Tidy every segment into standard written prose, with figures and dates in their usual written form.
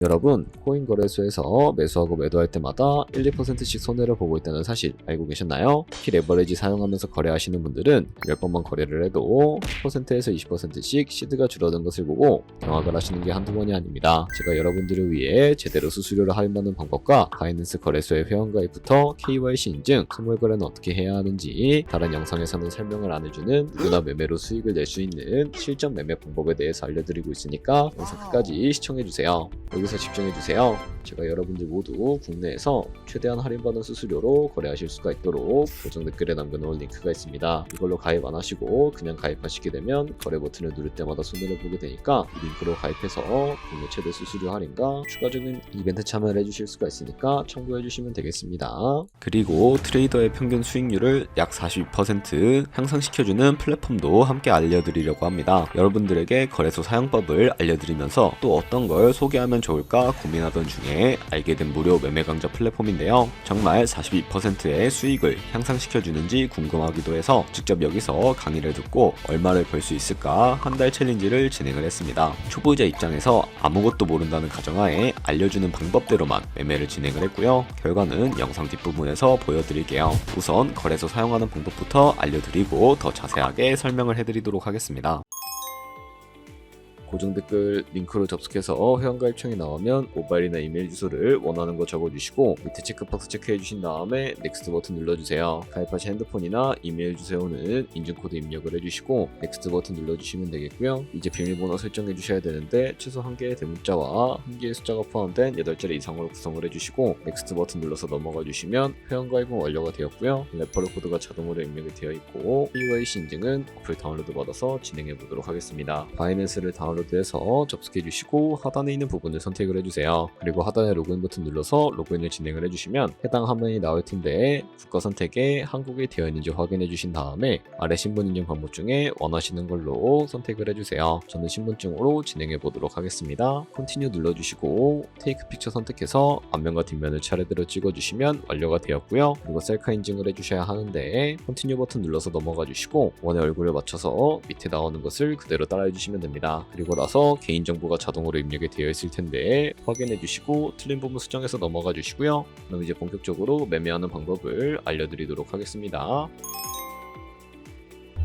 여러분, 코인 거래소에서 매수하고 매도할 때마다 1, 2%씩 손해를 보고 있다는 사실 알고 계셨나요? 특히 레버리지 사용하면서 거래하시는 분들은 10번만 거래를 해도 10%에서 20%씩 시드가 줄어든 것을 보고 경악을 하시는 게 한두 번이 아닙니다. 제가 여러분들을 위해 제대로 수수료를 할인받는 방법과 바이낸스 거래소의 회원가입부터 KYC 인증, 선물 거래는 어떻게 해야 하는지 다른 영상에서는 설명을 안 해주는 누구나 매매로 수익을 낼 수 있는 실전 매매 방법에 대해서 알려드리고 있으니까 영상 끝까지 시청해주세요. 여기서 집중해주세요. 제가 여러분들 모두 국내에서 최대한 할인받은 수수료로 거래하실 수가 있도록 고정 댓글에 남겨놓은 링크가 있습니다. 이걸로 가입 안 하시고 그냥 가입하시게 되면 거래 버튼을 누를 때마다 손해를 보게 되니까 이 링크로 가입해서 국내 최대 수수료 할인과 추가적인 이벤트 참여를 해주실 수가 있으니까 참고해주시면 되겠습니다. 그리고 트레이더의 평균 수익률을 약 42% 향상시켜주는 플랫폼도 함께 알려드리려고 합니다. 여러분들에게 거래소 사용법을 알려드리면서 또 어떤 걸 소개하면 좋을까 고민하던 중에 알게 된 무료 매매 강좌 플랫폼인데요. 정말 42%의 수익을 향상시켜주는지 궁금하기도 해서 직접 여기서 강의를 듣고 얼마를 벌 수 있을까 한 달 챌린지를 진행을 했습니다. 초보자 입장에서 아무것도 모른다는 가정하에 알려주는 방법대로만 매매를 진행을 했고요. 결과는 영상 뒷부분에서 보여드릴게요. 우선 거래소 사용하는 방법부터 알려드리고 더 자세하게 설명을 해드리도록 하겠습니다. 고정 댓글 링크로 접속해서 회원가입창이 나오면 모바일이나 이메일 주소를 원하는 거 적어주시고 밑에 체크박스 체크해주신 다음에 넥스트 버튼 눌러주세요. 가입하신 핸드폰이나 이메일 주소에오는 인증코드 입력을 해주시고 넥스트 버튼 눌러주시면 되겠고요. 이제 비밀번호 설정해주셔야 되는데 최소 1개의 대문자와 1개의 숫자가 포함된 8자리 이상으로 구성을 해주시고 넥스트 버튼 눌러서 넘어가 주시면 회원가입은 완료가 되었고요. 레퍼럴 코드가 자동으로 입력이 되어 있고 KYC 인증은 어플 다운로드 받아서 진행해 보도록 하겠습니다. 바이낸스를 다운로드해서 접속해 주시고 하단에 있는 부분을 선택을 해주세요. 그리고 하단에 로그인 버튼 눌러서 로그인을 진행을 해주시면 해당 화면이 나올 텐데 국가 선택에 한국에 되어 있는지 확인해 주신 다음에 아래 신분 인증 방법 중에 원하시는 걸로 선택을 해주세요. 저는 신분증으로 진행해 보도록 하겠습니다. 컨티뉴 눌러주시고 테이크 픽처 선택해서 앞면과 뒷면을 차례대로 찍어주시면 완료가 되었고요. 그리고 셀카 인증을 해주셔야 하는데 컨티뉴 버튼 눌러서 넘어가 주시고 원의 얼굴을 맞춰서 밑에 나오는 것을 그대로 따라해 주시면 됩니다. 그리고 나서 개인정보가 자동으로 입력이 되어 있을 텐데 확인해 주시고 틀린 부분 수정해서 넘어가 주시고요. 그럼 이제 본격적으로 매매하는 방법을 알려드리도록 하겠습니다.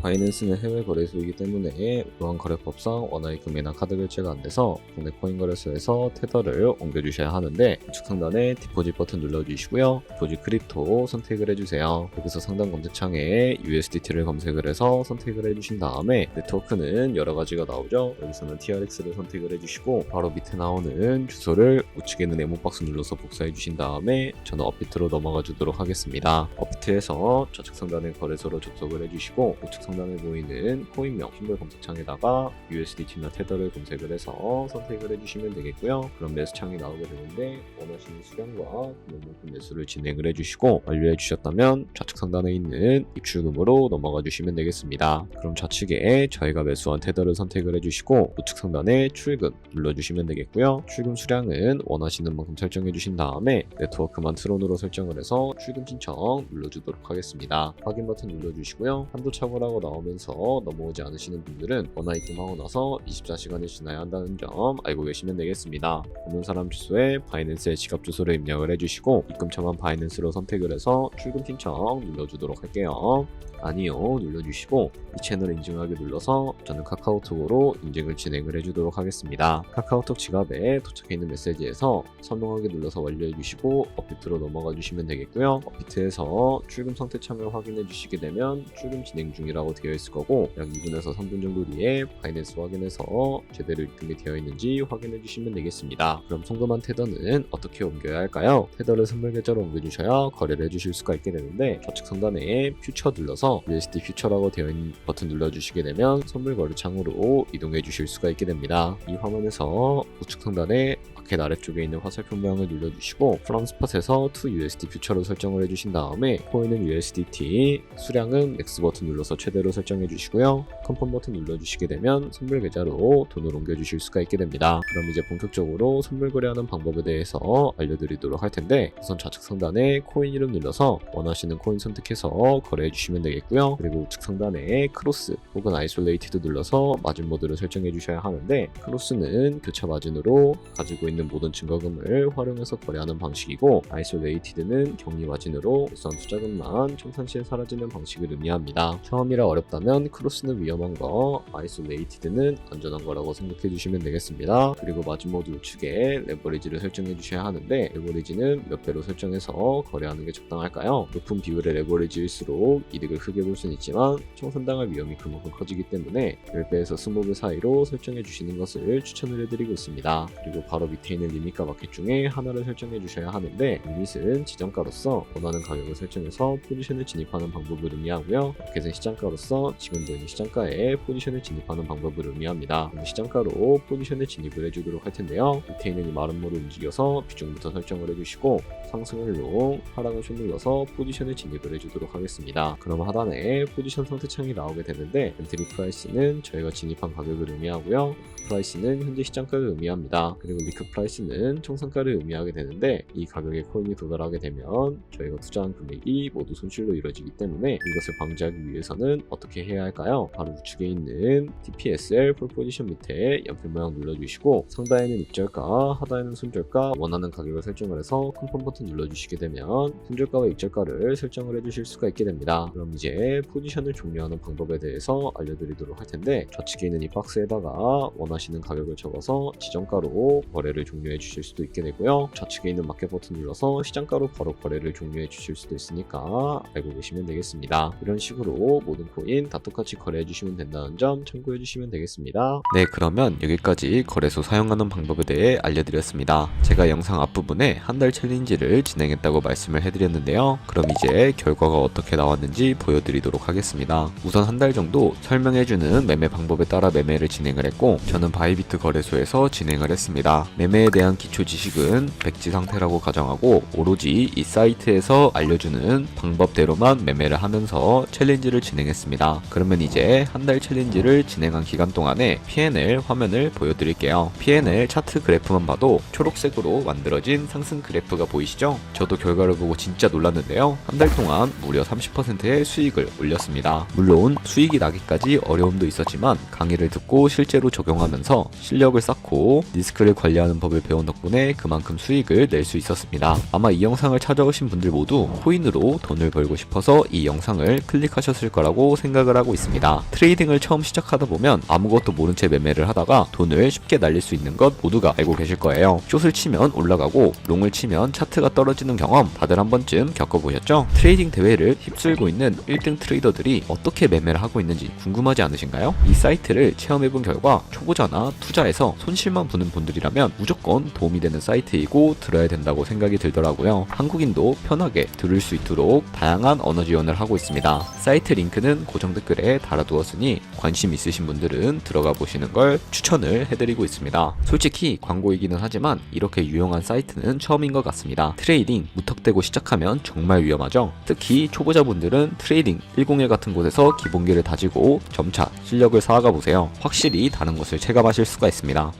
바이낸스는 해외 거래소이기 때문에 무한거래법상 원화의 금이나 카드 결제가 안 돼서 국내 코인 거래소에서 테더를 옮겨주셔야 하는데 우측 상단에 디포짓 버튼 눌러주시고요. 디포짓 크립토 선택을 해주세요. 여기서 상단 검색창에 USDT를 검색을 해서 선택을 해주신 다음에 네트워크는 여러 가지가 나오죠. 여기서는 TRX를 선택을 해주시고 바로 밑에 나오는 주소를 우측에 있는 네모박스 눌러서 복사해 주신 다음에 저는 업비트로 넘어가 주도록 하겠습니다. 업비트에서 좌측 상단의 거래소로 접속을 해주시고 우측 상단에 보이는 코인명 심볼 검색창에다가 USDT나 테더를 검색을 해서 선택을 해주시면 되겠고요. 그럼 매수창이 나오게 되는데 원하시는 수량과 금액만큼 매수를 진행을 해주시고 완료해 주셨다면 좌측 상단에 있는 입출금으로 넘어가 주시면 되겠습니다. 그럼 좌측에 저희가 매수한 테더를 선택을 해주시고 우측 상단에 출금 눌러주시면 되겠고요. 출금 수량은 원하시는 만큼 설정해 주신 다음에 네트워크만 트론으로 설정을 해서 출금 신청 눌러주도록 하겠습니다. 확인 버튼 눌러주시고요. 한도 착오라고 나오면서 넘어오지 않으시는 분들은 원화 입금하고 나서 24시간이 지나야 한다는 점 알고 계시면 되겠습니다. 보는 사람 주소에 바이낸스의 지갑 주소를 입력을 해주시고 입금처만 바이낸스로 선택을 해서 출금 신청 눌러주도록 할게요. 아니요 눌러주시고 이 채널 인증하기 눌러서 저는 카카오톡으로 인증을 진행을 해주도록 하겠습니다. 카카오톡 지갑에 도착해 있는 메시지에서 선동하기 눌러서 완료해 주시고 업비트로 넘어가 주시면 되겠고요. 업비트에서 출금 상태 참여 확인해 주시게 되면 출금 진행 중이라고 되어 있을 거고 약 2분에서 3분 정도 뒤에 바이낸스 확인해서 제대로 입금이 되어 있는지 확인해 주시면 되겠습니다. 그럼 송금한 테더는 어떻게 옮겨야 할까요? 테더를 선물 계좌로 옮겨주셔야 거래를 해주실 수가 있게 되는데 좌측 상단에 퓨처 눌러서 USD 퓨처라고 되어 있는 버튼 눌러주시게 되면 선물 거래 창으로 이동해 주실 수가 있게 됩니다. 이 화면에서 우측 상단에 마켓 아래쪽에 있는 화살표 모양을 눌러주시고 프롬 스팟에서 to USD 퓨처로 설정을 해주신 다음에 코인은 USDT, 수량은 맥스 버튼 눌러서 최대로 설정해 주시고요. 컨펌 버튼 눌러주시게 되면 선물 계좌로 돈을 옮겨주실 수가 있게 됩니다. 그럼 이제 본격적으로 선물 거래하는 방법에 대해서 알려드리도록 할 텐데, 우선 좌측 상단에 코인 이름 눌러서 원하시는 코인 선택해서 거래해 주시면 되겠고요. 그리고 우측 상단에 크로스 혹은 아이솔레이티드 눌러서 마진 모드를 설정해 주셔야 하는데, 크로스는 교차 마진으로 가지고 있는 모든 증거금을 활용해서 거래하는 방식이고, 아이솔레이티드는 격리 마진으로 우선 투자금만 청산시에 사라지는 방식을 의미합니다. 처음이라 어렵다면 크로스는 위험한 거, 아이솔레이티드는 안전한 거라고 생각해 주시면 되겠습니다. 그리고 마진 모드 우측에 레버리지를 설정해 주셔야 하는데, 레버리지는 몇 배로 설정해서 거래하는 게 적당할까요? 높은 비율의 레버리지일수록 이득을 크게 볼 수는 있지만 청산당할 위험이 그만큼 커지기 때문에 10배에서 20배 사이로 설정해 주시는 것을 추천을 해드리고 있습니다. 그리고 바로 밑에 있는 리밋과 마켓 중에 하나를 설정해 주셔야 하는데, 리밋은 지정가로서 원하는 가격을 설정해서 포지션을 진입하는 방법을 의미하고요. 마켓은 시장가로서 지금 보이는 시장가에 포지션을 진입하는 방법을 의미합니다. 시장가로 포지션을 진입을 해주도록 할 텐데요. 밑에 있는 이 마름모를 움직여서 비중부터 설정을 해주시고, 상승을 롱, 하락을 숏 눌러서 포지션을 진입을 해주도록 하겠습니다. 그럼 하단에 포지션 상태 창이 나오게 되는데, 엔트리 프라이스는 저희가 진입한 가격을 의미하고요. 프라이스는 현재 시장가를 의미합니다. 그리고 리크 프라이스는 청산가를 의미하게 되는데, 이 가격에 코인이 도달하게 되면 저희가 투자한 금액이 모두 손실로 이루어지기 때문에 이것을 방지하기 위해서는 어떻게 해야 할까요? 바로 우측에 있는 TPSL 풀 포지션 밑에 연필 모양 눌러주시고, 상단에는 입절가, 하단에는 손절가, 원하는 가격을 설정을 해서 컨펌 버튼 눌러주시게 되면 손절가와 입절가를 설정을 해주실 수가 있게 됩니다. 그럼 이제 포지션을 종료하는 방법에 대해서 알려드리도록 할 텐데, 좌측에 있는 이 박스에다가 원하시는 가격을 적어서 지정가로 거래를 종료해 주실 수도 있게 되고요. 좌측에 있는 마켓 버튼 눌러서 시장가로 바로 거래를 종료해 주실 수도 있으니까 알고 계시면 되겠습니다. 이런 식으로 모든 코인 다 똑같이 거래해 주시면 된다는 점 참고해 주시면 되겠습니다. 네, 그러면 여기까지 거래소 사용하는 방법에 대해 알려드렸습니다. 제가 영상 앞부분에 한 달 챌린지를 진행했다고 말씀을 해드렸는데요. 그럼 이제 결과가 어떻게 나왔는지 보여드리도록 하겠습니다. 우선 한 달 정도 설명해주는 매매 방법에 따라 매매를 진행을 했고, 저는 바이비트 거래소에서 진행을 했습니다. 매매에 대한 기초 지식은 백지 상태라고 가정하고, 오로지 이 사이트에서 알려주는 방법대로만 매매를 하면서 챌린지를 진행했습니다. 그러면 이제 한 달 챌린지를 진행한 기간 동안에 P&L 화면을 보여드릴게요. P&L 차트 그래프만 봐도 초록색으로 만들어진 상승 그래프가 보이시죠? 저도 결과를 보고 진짜 놀랐는데요. 한 달 동안 무려 30%의 수익을 올렸습니다. 물론 수익이 나기까지 어려움도 있었지만 강의를 듣고 실제로 적용하면서 실력을 쌓고 리스크를 관리하는 법을 배운 덕분에 그만큼 수익을 낼 수 있었습니다. 아마 이 영상을 찾아오신 분들 모두 코인으로 돈을 벌고 싶어서 이 영상을 클릭하셨을 거라고 생각을 하고 있습니다. 트레이딩을 처음 시작하다 보면 아무것도 모른 채 매매를 하다가 돈을 쉽게 날릴 수 있는 것 모두가 알고 계실 거예요. 숏을 치면 올라가고 롱을 치면 차트가 떨어지는 경험 다들 한 번쯤 겪어보셨죠? 트레이딩 대회를 휩쓸고 있는 1등 트레이더들이 어떻게 매매를 하고 있는지 궁금하지 않으신가요? 이 사이트를 체험해본 결과 초보자나 투자에서 손실만 보는 분들이라면 무조건 도움이 되는 사이트이고 들어야 된다고 생각이 들더라고요. 한국인도 편하게 들을 수 있도록 다양한 언어 지원을 하고 있습니다. 사이트 링크는 고정 댓글에 달아두었으니 관심 있으신 분들은 들어가 보시는 걸 추천을 해드리고 있습니다. 솔직히 광고이기는 하지만 이렇게 유용한 사이트는 처음인 것 같습니다. 트레이딩 무턱대고 시작하면 정말 위험하죠. 특히 초보자분들은 트레이딩 101 같은 곳에서 기본기를 다지고 점차 실력을 쌓아가 보세요. 확실히 다른 것을 체감하실 수가 있습니다.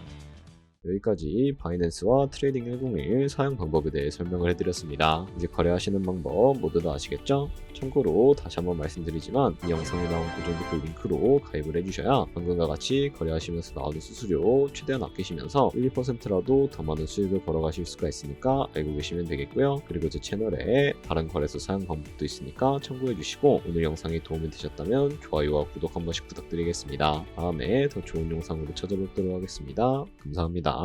여기까지 바이낸스와 트레이딩 101 사용 방법에 대해 설명을 해드렸습니다. 이제 거래하시는 방법 모두 다 아시겠죠? 참고로 다시 한번 말씀드리지만 이 영상에 나온 고정 댓글 링크로 가입을 해주셔야 방금과 같이 거래하시면서 나오는 수수료 최대한 아끼시면서 1, 2%라도 더 많은 수익을 벌어가실 수가 있으니까 알고 계시면 되겠고요. 그리고 제 채널에 다른 거래소 사용 방법도 있으니까 참고해주시고, 오늘 영상이 도움이 되셨다면 좋아요와 구독 한 번씩 부탁드리겠습니다. 다음에 더 좋은 영상으로 찾아뵙도록 하겠습니다. 감사합니다.